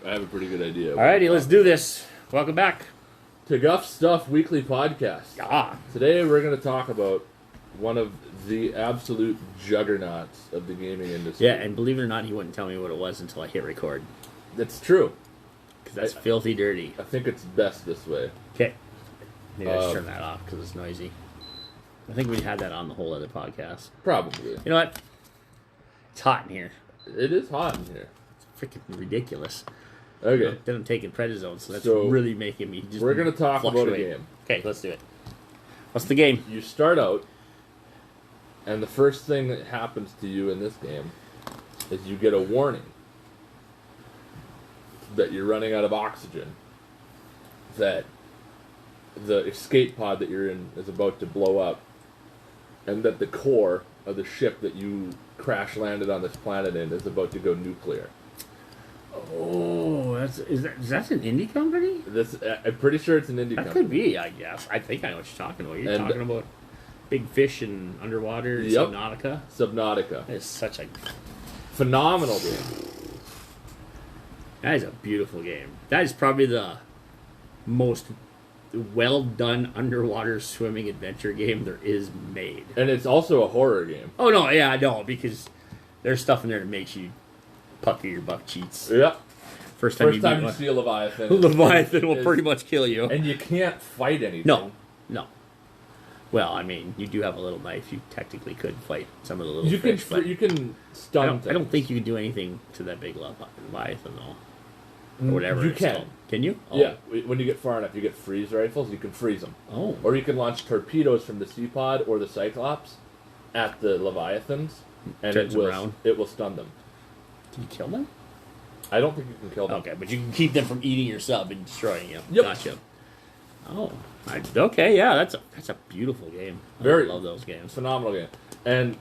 I have a pretty good idea. Alrighty, let's do this. Welcome back to Guffs Stuff Weekly Podcast. Ah. Today we're going to talk about one of the absolute juggernauts of the gaming industry. Yeah, and believe it or not, he wouldn't tell me what it was until I hit record. That's true. Because that's filthy dirty. I think it's best this way. Okay. Maybe I should turn that off because it's noisy. I think we had that on the whole other podcast. Probably. You know what? It's hot in here. It is hot in here. It's freaking ridiculous. Okay. Then I'm taking prednisone, so that's really making me just we're going to talk about a game. Okay, let's do it. What's the game? You start out, and the first thing that happens to you in this game is you get a warning that you're running out of oxygen, that the escape pod that you're in is about to blow up, and that the core of the ship that you crash landed on this planet in is about to go nuclear. Oh, is that an indie company? I'm pretty sure it's an indie company. That could be, I guess. I think I know what you're talking about. You're talking about big fish and underwater, yep. Subnatica. Subnatica. It's such a phenomenal game. That is a beautiful game. That is probably the most well done underwater swimming adventure game there is made. And it's also a horror game. Oh no, yeah, I know, because there's stuff in there that makes you pucker your buck cheeks. Yep. First time you see a Leviathan. Leviathan will pretty much kill you. And you can't fight anything. No. Well, I mean, you do have a little knife. You technically could fight some of the little you fish. You can stun I don't think you can do anything to that big Leviathan, though. Or whatever you it's can. called. Can you? Oh. Yeah. When you get far enough, you get freeze rifles. You can freeze them. Oh. Or you can launch torpedoes from the Sea Pod or the Cyclops at the Leviathans, and it will stun them. Can you kill them? I don't think you can kill them. Okay, but you can keep them from eating your sub and destroying you. Yep. Gotcha. Oh, okay, yeah, that's a beautiful game. I love those games. Phenomenal game, and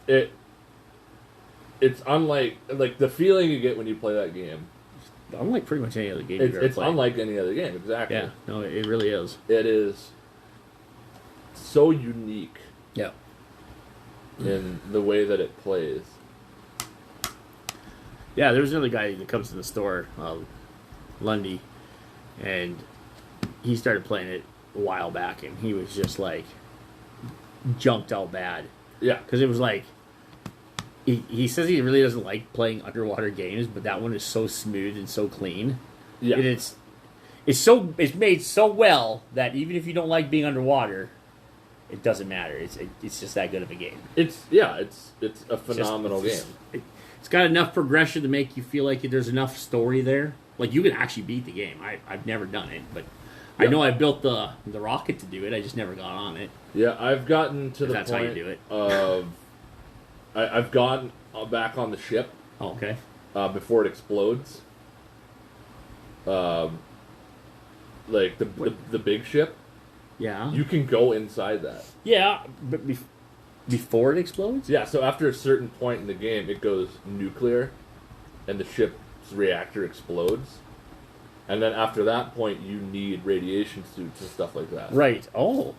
it's unlike the feeling you get when you play that game. Unlike pretty much any other game you've ever It's played. unlike any other game, exactly. Yeah, no, it really is. It is so unique. Yeah. In the way that it plays. Yeah, there's another guy that comes to the store, Lundy, and he started playing it a while back, and he was just like jumped out bad. Yeah, because it was like he says he really doesn't like playing underwater games, but that one is so smooth and so clean. Yeah, and it's made so well that even if you don't like being underwater, it doesn't matter. It's just that good of a game. It's a phenomenal game. It's got enough progression to make you feel like there's enough story there. Like, you can actually beat the game. I've never done it, but I know I built the rocket to do it. I just never got on it. Yeah, I've gotten to the that's point how you do it. Of... I've gone back on the ship. Oh, okay. Before it explodes. Like, the big ship. Yeah. You can go inside that. Yeah, but before it explodes? Yeah, so after a certain point in the game, it goes nuclear, and the ship's reactor explodes. And then after that point, you need radiation suits and stuff like that. Right. Oh.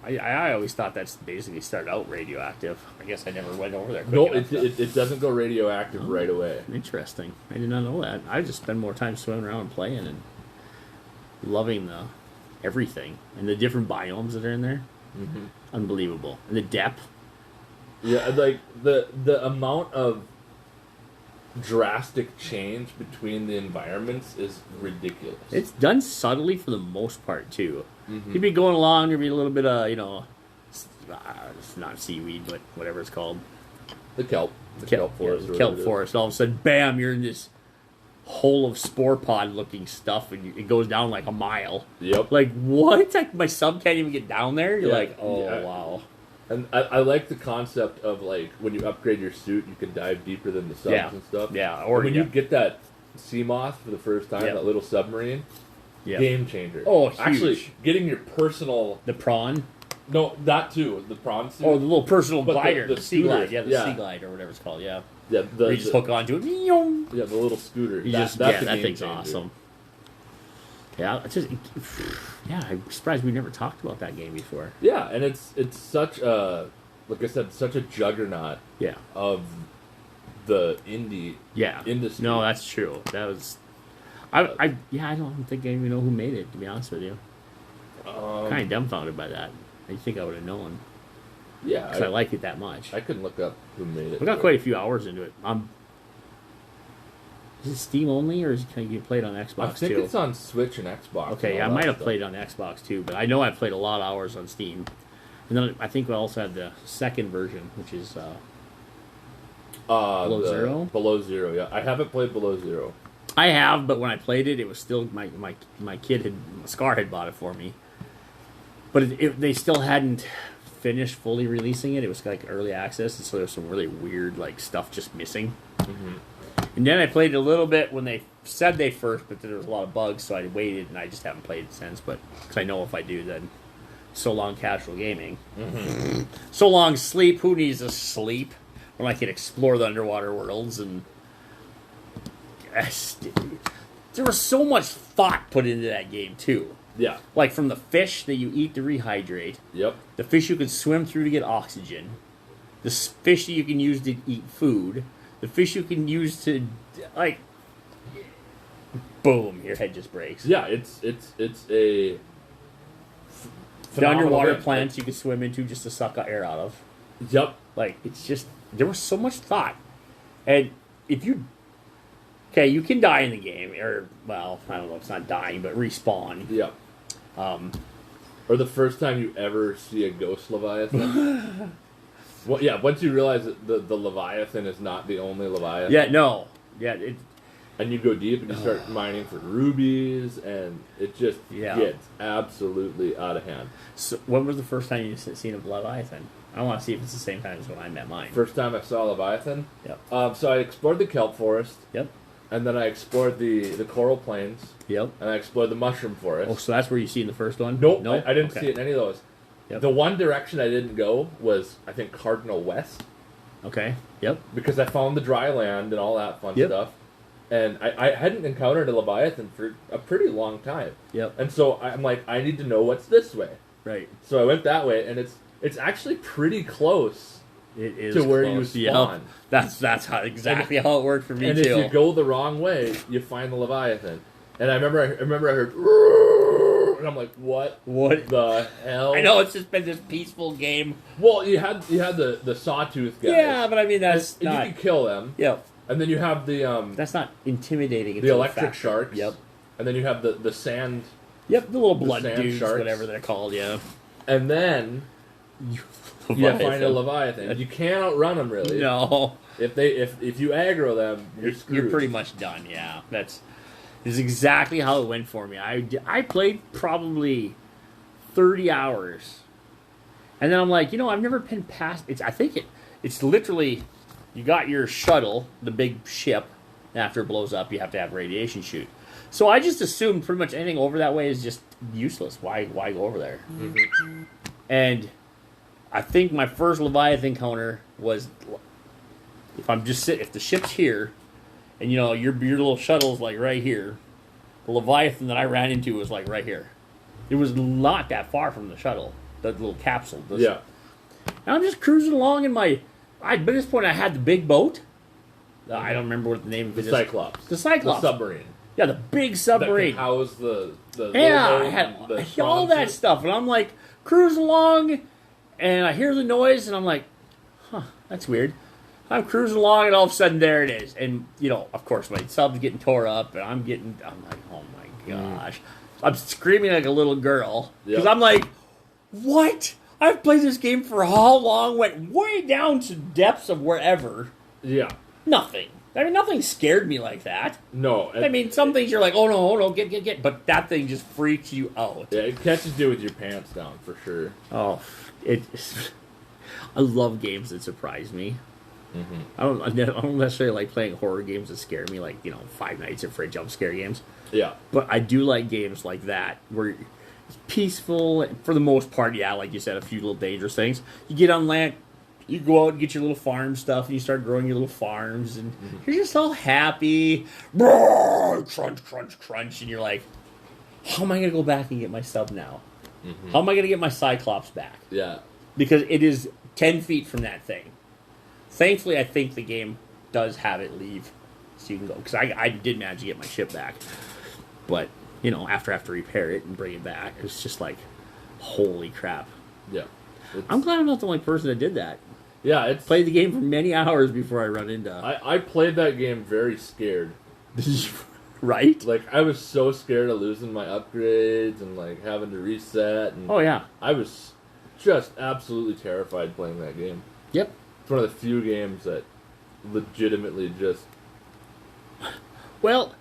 I always thought that's basically started out radioactive. I guess I never went over there. No, it doesn't go radioactive right away. Interesting. I did not know that. I just spend more time swimming around and playing and loving everything. And the different biomes that are in there. Mm-hmm. Unbelievable. And the depth. Yeah, like the amount of drastic change between the environments is ridiculous. It's done subtly for the most part too. Mm-hmm. You'd be going along, there'd be a little bit of it's not seaweed, but whatever it's called, the kelp forest. The kelp forest. All of a sudden, bam! You're in this hole of spore pod looking stuff, and it goes down like a mile. Yep. Like what? Like my sub can't even get down there. You're like, oh wow. And I like the concept of, like, when you upgrade your suit, you can dive deeper than the subs and stuff. Yeah, or when you get that sea moth for the first time, that little submarine, game changer. Oh, huge. Actually, getting your personal... The prawn? No, that too, the prawn suit. Oh, the little personal glider. The sea glide, sea glide, or whatever it's called, yeah. Yeah, you just hook onto it. Yeah, the little scooter. That's that thing's awesome. Yeah, I'm surprised we never talked about that game before. Yeah, and it's such a, like I said, such a juggernaut. Yeah. Of the indie industry. No, that's true. I don't think I even know who made it, to be honest with you. Kind of dumbfounded by that. I think I would have known. Yeah, Because I like it that much. I couldn't look up who made it. We got quite a few hours into it. Is it Steam only, or can you play it on Xbox I think too? it's on Switch and Xbox. Okay, and I all might that have stuff. played it on Xbox too, but I know I've played a lot of hours on Steam. And then I think we also have the second version, which is Below Zero? Below Zero, yeah. I haven't played Below Zero. I have, but when I played it, it was still my kid had Scar had bought it for me, but they still hadn't finished fully releasing it. It was like early access, and so there's some really weird like stuff just missing. Mm-hmm. And then I played it a little bit when they said they first, but there was a lot of bugs, so I waited, and I just haven't played it since. But because I know if I do, then so long casual gaming, so long sleep. Who needs to sleep when I can explore the underwater worlds? And yes, there was so much thought put into that game too. Yeah. Like from the fish that you eat to rehydrate, Yep. the fish you can swim through to get oxygen, the fish that you can use to eat food, the fish you can use to, like, boom, your head just breaks. Yeah, it's a The underwater game. plants you can swim into just to suck air out of. Yep. Like, it's just, there was so much thought. And if you, you can die in the game, or, well, I don't know, it's not dying, but respawn. Yep. Or the first time you ever see a ghost Leviathan. Well, yeah, once you realize that the Leviathan is not the only Leviathan. Yeah, no. Yeah, And you go deep and you start mining for rubies, and it just gets absolutely out of hand. So, when was the first time you seen a Leviathan? I want to see if it's the same time as when I met mine. First time I saw Leviathan? Yep. So I explored the kelp forest. Yep. And then I explored the coral plains. Yep. And I explored the mushroom forest. Oh, so that's where you see in the first one? Nope. No, I didn't see it in any of those. Yep. The one direction I didn't go was, I think, Cardinal West. Okay. Yep. Because I found the dry land and all that fun stuff. And I hadn't encountered a Leviathan for a pretty long time. Yep. And so I'm like, I need to know what's this way. Right. So I went that way, and it's actually pretty close It is to where you close. spawn. Yep. That's how how it worked for me And too. if you go the wrong way, you find the Leviathan. And I remember I heard, "Roar," and I'm like, what the hell? I know it's just been this peaceful game. Well, you had the sawtooth guys. Yeah, but I mean that's and not. you can kill them. Yep. And then you have the That's not intimidating. the electric sharks. Yep. And then you have the sand. Yep. The little blood sand dudes, sharks. whatever they're called. Yeah. And then you find a Leviathan. You can't outrun them really. No. If you aggro them, you're screwed. You're pretty much done. Yeah. This is exactly how it went for me. I played probably 30 hours, and then I'm like, I've never been past. It's literally. You got your shuttle, the big ship. After it blows up, you have to have radiation shoot. So I just assumed pretty much anything over that way is just useless. Why go over there? Mm-hmm. And I think my first Leviathan encounter was if the ship's here, and your little shuttle's like right here, the Leviathan that I ran into was like right here. It was not that far from the shuttle, the little capsule. Yeah. And I'm just cruising along in my. By this point, I had the big boat. I don't remember what the name of it is. The Cyclops. The Cyclops. The submarine. Yeah, the big submarine. That can house the Yeah, logo I had and the all that sponsor. stuff. And I'm like, cruising along, and I hear the noise, and I'm like, that's weird. I'm cruising along, and all of a sudden, there it is. And, of course, my sub's getting tore up, and I'm like, oh my gosh. I'm screaming like a little girl. Because I'm like, what? I've played this game for how long? Went way down to depths of wherever. Yeah. Nothing. I mean, nothing scared me like that. No. I mean, some things you're like, oh no, get. But that thing just freaks you out. Yeah, it catches you with your pants down, for sure. Oh, I love games that surprise me. Mm-hmm. I don't necessarily like playing horror games that scare me, like, Five Nights at Freddy's jump scare games. Yeah. But I do like games like that, where it's peaceful, for the most part, like you said, a few little dangerous things. You get on land, you go out and get your little farm stuff, and you start growing your little farms, and you're just all happy. Crunch, crunch, crunch, and you're like, how am I going to go back and get my sub now? Mm-hmm. How am I going to get my Cyclops back? Yeah. Because it is 10 feet from that thing. Thankfully, I think the game does have it leave, so you can go. Because I did manage to get my ship back. But, you know, after I have to repair it and bring it back, it's just like, holy crap. Yeah. I'm glad I'm not the only person that did that. Yeah, it's... Played the game for many hours before I run into... I played that game very scared. Right? Like, I was so scared of losing my upgrades and, like, having to reset. And Oh, yeah. I was just absolutely terrified playing that game. Yep. It's one of the few games that legitimately just... Well,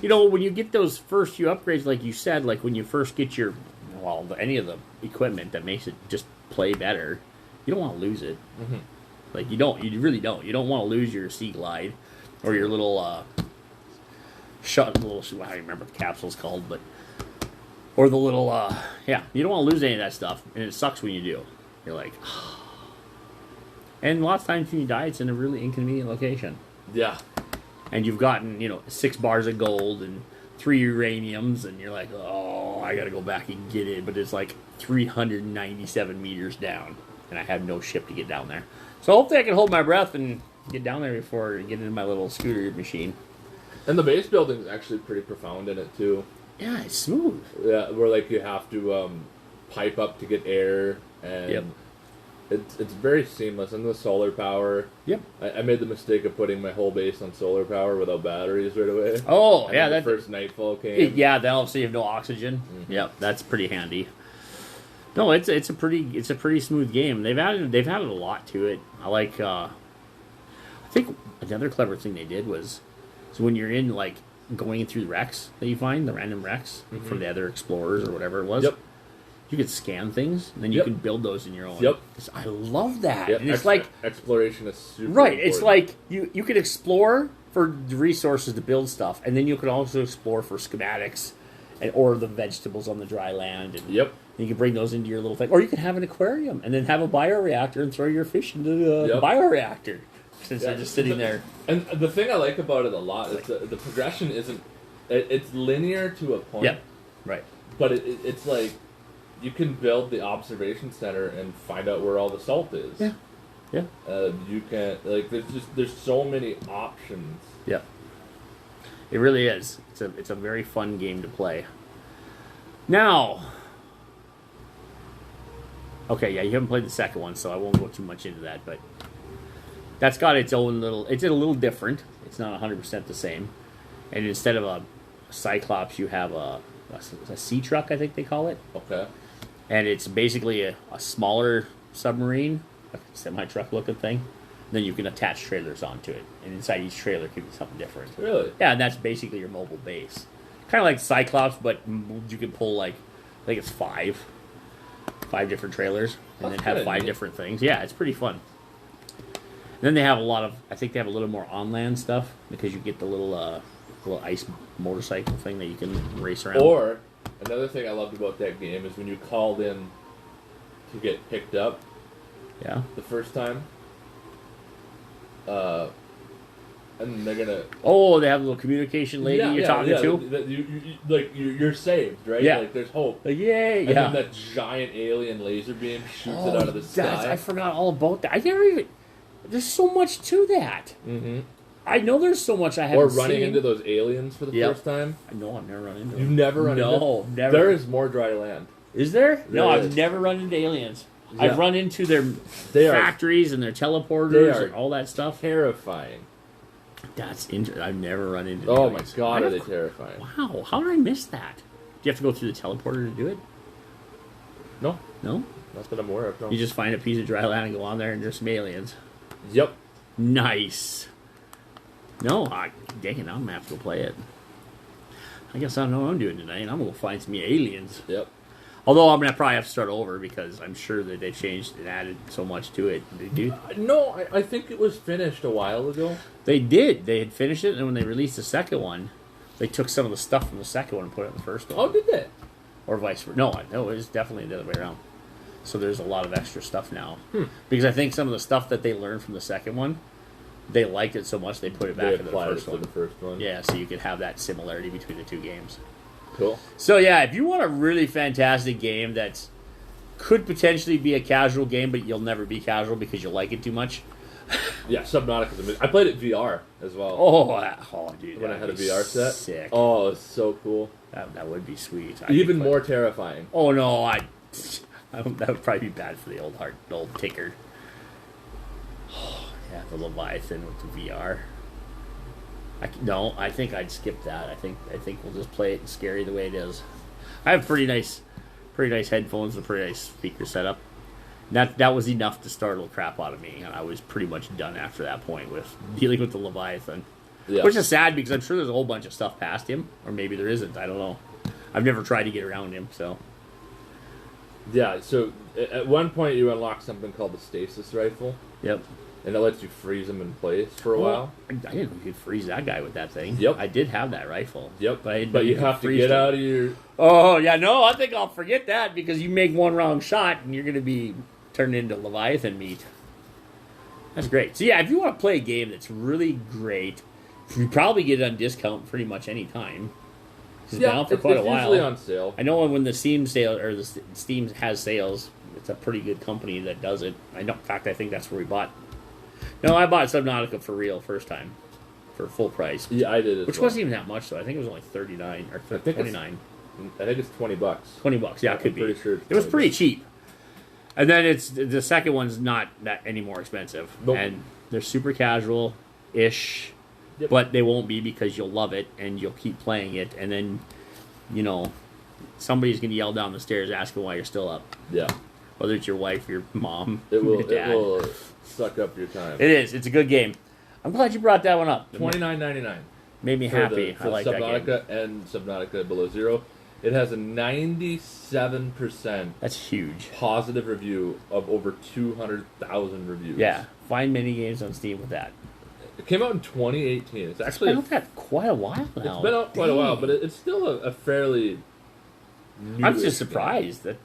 you know, when you get those first few upgrades, like you said, like when you first get your... Well, any of the equipment that makes it just play better, you don't want to lose it. Mm-hmm. Like, you don't. You really don't. You don't want to lose your Sea Glide or your little... I don't remember what the capsule's called, but... Or the little, yeah, you don't want to lose any of that stuff, and it sucks when you do. You're like... And lots of times when you die, it's in a really inconvenient location. Yeah. And you've gotten, you know, 6 bars of gold and 3 uraniums, and you're like, oh, I gotta go back and get it. But it's like 397 meters down, and I have no ship to get down there. So hopefully I can hold my breath and get down there before I get into my little scooter machine. And the base building is actually pretty profound in it, too. Yeah, it's smooth. Yeah, where, like, you have to pipe up to get air, and... Yep. It's very seamless, and the solar power. Yep. I made the mistake of putting my whole base on solar power without batteries right away. Oh, and yeah. Then the first nightfall came. Yeah, then also you have no oxygen. Mm-hmm. Yep, that's pretty handy. No, it's a pretty smooth game. They've added a lot to it. I like. I think another clever thing they did was, so when you're in like going through the wrecks that you find, the random wrecks from the other explorers or whatever it was. Yep. You could scan things, and then you can build those in your own. Yep. I love that. Yep. And it's like exploration is super right. important. It's like you could explore for the resources to build stuff, and then you could also explore for schematics, or the vegetables on the dry land. And Yep. you can bring those into your little thing, or you could have an aquarium and then have a bioreactor and throw your fish into the bioreactor since they're just sitting there. And the thing I like about it a lot is the progression isn't. It's linear to a point. Yep. Right. But it's like. You can build the observation center and find out where all the salt is. Yeah. Yeah. You can there's so many options. Yeah. It really is. It's a very fun game to play. Now, okay, yeah, you haven't played the second one, so I won't go too much into that, but that's got its own little. It's a little different. It's not 100% the same. And instead of a Cyclops, you have a sea truck, I think they call it. Okay. And it's basically a smaller submarine, a semi-truck looking thing. Then you can attach trailers onto it. And inside each trailer could be something different. Really? Yeah, and that's basically your mobile base. Kind of like Cyclops, but you can pull like, I think it's 5 different trailers. And That's then have good, 5 neat. different things. Yeah, it's pretty fun. And then they have I think they have a little more on-land stuff. Because you get the little ice motorcycle thing that you can race around. Or... Another thing I loved about that game is when you called in to get picked up Yeah. the first time, and they're gonna... Oh, they have a little communication lady you're talking to? You're saved, right? Yeah. Like, there's hope. Like, yay, And yeah. then that giant alien laser beam shoots it out of the sky. I forgot all about that. I never even... There's so much to that. Mm-hmm. I know there's so much I haven't Or seen. running into those aliens for the Yep. first time. No, I've never run into them. You've never run into them? No, never. There is more dry land. Is there? No, There I've is. never run into aliens. Yeah. I've run into their They are factories and their teleporters they are and all that stuff. terrifying. That's interesting. I've never run into Oh my aliens. god, I are they have- terrifying. Wow, how did I miss that? Do you have to go through the teleporter to do it? No, No? not that I'm aware of. No. You just find a piece of dry land and go on there and there's some aliens. Yep. Nice. No, dang it, I'm going to have to go play it. I guess I don't know what I'm doing tonight. I'm going to go find some aliens. Yep. Although I'm going to probably have to start over because I'm sure that they changed and added so much to it. They do. No, I think it was finished a while ago. They did. They had finished it, and when they released the second one, they took some of the stuff from the second one and put it in the first one. Oh, did they? Or vice versa. No, it was definitely the other way around. So there's a lot of extra stuff now. Because I think some of the stuff that they learned from the second one, they liked it so much they put it back They in the applied it first to one. the first one. Yeah, so you could have that similarity between the two games. Cool. So yeah, if you want a really fantastic game that's could potentially be a casual game, but you'll never be casual because you like it too much, Yeah, Subnautica is amazing. I played it VR as well. Dude, When I had a VR set. sick. Oh, it's so cool. That would be sweet. Even more terrifying. Oh no, that would probably be bad for the old tinker. Yeah, the Leviathan with the VR. I think I'd skip that. I think we'll just play it scary the way it is. I have pretty nice headphones and a pretty nice speaker setup. That was enough to startle the crap out of me, and I was pretty much done after that point with dealing with the Leviathan. Yeah. Which is sad because I'm sure there's a whole bunch of stuff past him, or maybe there isn't. I don't know. I've never tried to get around him, so. Yeah, so at one point you unlock something called the stasis rifle. Yep. And it lets you freeze him in place for a while. I didn't know you could freeze that guy with that thing. Yep. I did have that rifle. Yep. But I didn't know you have to get out of your... Oh, yeah, no, I think I'll forget that because you make one wrong shot and you're going to be turned into Leviathan meat. That's great. So, yeah, if you want to play a game that's really great, you probably get it on discount pretty much any time. It's been out for quite a while. It's usually on sale. I know when the Steam sale or the Steam has sales, it's a pretty good company that does it. In fact, I think that's where we bought. No, I bought Subnautica for real first time, for full price. Yeah, I did. Which wasn't even that much though. I think it was only $39 or $29. I think it's $20. $20, yeah, it could be. Pretty sure it was pretty cheap. And then the second one's not that any more expensive, nope. And they're super casual-ish. Yep. But they won't be because you'll love it and you'll keep playing it, and then, somebody's gonna yell down the stairs asking why you're still up. Yeah. Whether it's your wife, your mom, your dad. It will suck up your time. It is. It's a good game. I'm glad you brought that one up. $29.99. Made me happy. For I like that game. Subnautica and Subnautica Below Zero. It has a 97% That's huge. positive review of over 200,000 reviews. Yeah. Find many games on Steam with that. It came out in 2018. It's It's been out that quite a while now. It's been out quite a while, but it's still a fairly new. I'm just surprised that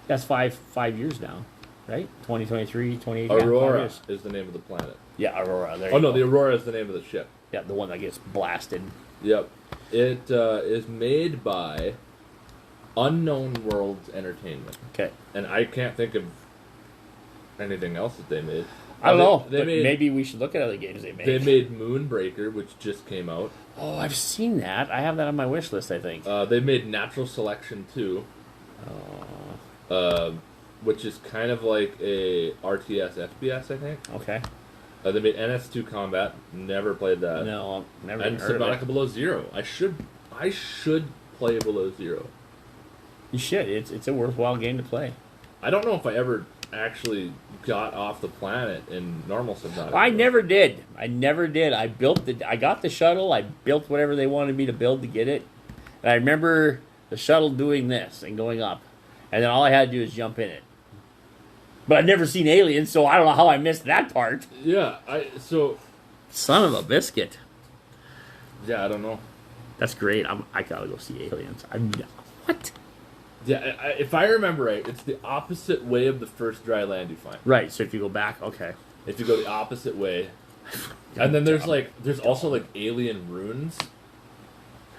that's five years now, right? 2023, 2018. Aurora is the name of the planet. Yeah, Aurora. There Oh no, the Aurora is the name of the ship. Yeah, the one that gets blasted. Yep. It is made by Unknown Worlds Entertainment. Okay. And I can't think of anything else that they made. I don't know. They made, maybe we should look at other games they made. They made Moonbreaker, which just came out. Oh, I've seen that. I have that on my wish list, I think. They made Natural Selection 2. Which is kind of like a RTS FPS, I think. Okay. They made NS2 Combat. Never played that. No, never And heard of Subnautica it. Below Zero. I should play Below Zero. You should. It's a worthwhile game to play. I don't know if I ever actually got off the planet in normal Subnautica. I never did. I got the shuttle. I built whatever they wanted me to build to get it. And I remember the shuttle doing this and going up. And then all I had to do is jump in it. But I'd never seen aliens, so I don't know how I missed that part. Yeah, Son of a biscuit. Yeah, I don't know. That's great. I gotta go see aliens. What? Yeah, if I remember right, it's the opposite way of the first dry land you find. Right, so if you go back, okay. If you go the opposite way. And then there's also alien runes.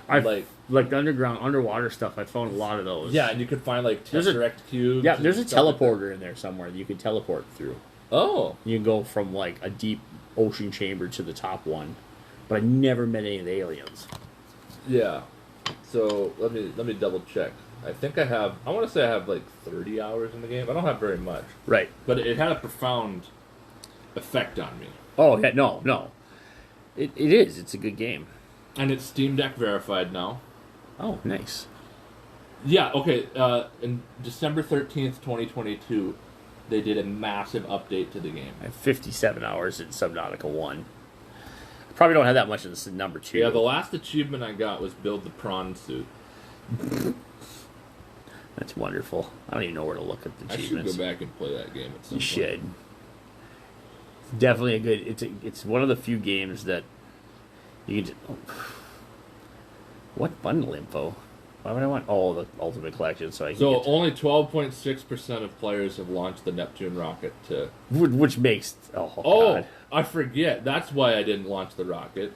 Like the underwater stuff, I found a lot of those. Yeah, and you can find Tesseract cubes. Yeah, there's a teleporter like in there somewhere that you can teleport through. Oh. You can go from a deep ocean chamber to the top one. But I never met any of the aliens. Yeah. So let me double check. I think I want to say I have 30 hours in the game. I don't have very much. Right. But it had a profound effect on me. Oh, yeah, no. It is. It's a good game. And it's Steam Deck verified now. Oh, nice. Yeah, okay. In December 13th, 2022, they did a massive update to the game. I have 57 hours in Subnautica 1. I probably don't have that much in number 2. Yeah, the last achievement I got was build the prawn suit. That's wonderful. I don't even know where to look at the achievements. I should go back and play that game at some point. You should. It's definitely a good... It's one of the few games that you can just... What bundle info? Why would I want the Ultimate Collection so I can only 12.6% of players have launched the Neptune rocket to... Which makes... Oh, God. I forget. That's why I didn't launch the rocket.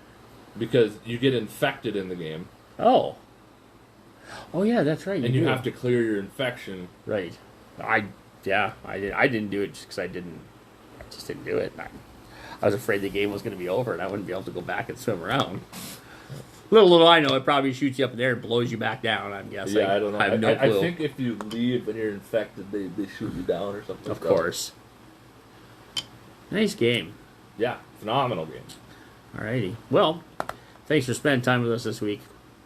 Because you get infected in the game. Oh. Oh, yeah, that's right. And you have to clear your infection. Right. I didn't do it just because I didn't just didn't do it. I was afraid the game was going to be over and I wouldn't be able to go back and swim around. Little I know, it probably shoots you up in there and blows you back down, I'm guessing. Yeah, I don't know. I have no clue. I think if you leave and you're infected, they shoot you down or something. Of course. Nice game. Yeah, phenomenal game. Alrighty. Well, thanks for spending time with us this week.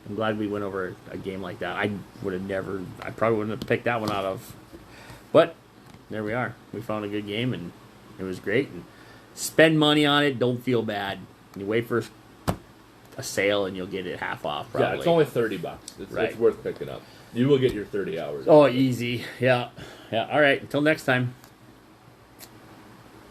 I'm glad we went over a game like that. I probably wouldn't have picked that one out of. But there we are. We found a good game and it was great. And spend money on it. Don't feel bad. You wait for a sale and you'll get it half off. Probably. Yeah, it's only $30. It's worth picking up. You will get your 30 hours. Oh, easy. Yeah. Yeah. All right. Until next time.